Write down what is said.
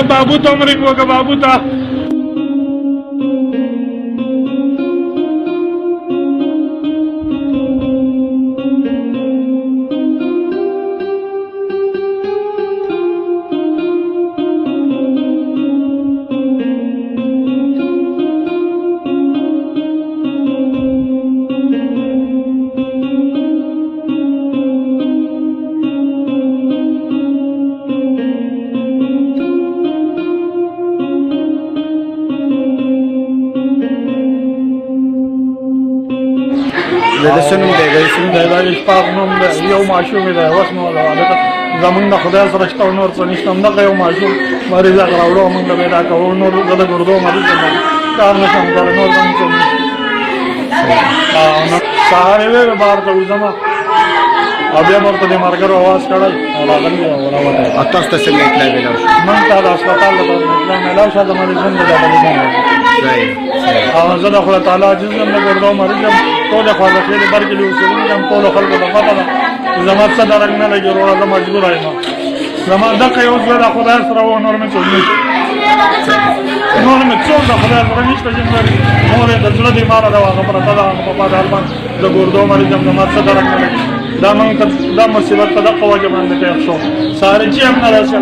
बाबू तो मरी का बाबू था اشفاق نوم ده یو معشوق ده واسمه ولا ده زمون د خدای سره شته نور څه نشته دا یو معشوق مریض راوړو موږ به دا کوو نور د ګردو مریض ده کار نشم کار نور باندې کوم نو سهار به بار ته وځم بیا ورته د مرګرو आवाज کړل راغلی ولا وته تاسو ته څنګه اطلاع ویلو من ته د هسپتال ته اطلاع ملاو شاده مریضان د صحیح او زه د خدای تعالی عزیز نن د ګردو مریض ټول خلک خیر برګلی وسلم هم ټول خلکو ته پته ده زما څه درنګ نه لګي وروړه زما مجبور یم زما دغه یو ځل د خدای سره و نور مې څه نور مې څو د خدای سره نشته چې نور د زړه دی مار دا هغه پر تا په پاده حال د ګردو مریض زما څه درنګ نه لګي دا موږ دا مصیبت په دغه وجه باندې ته شو ساره چې هم نه راځي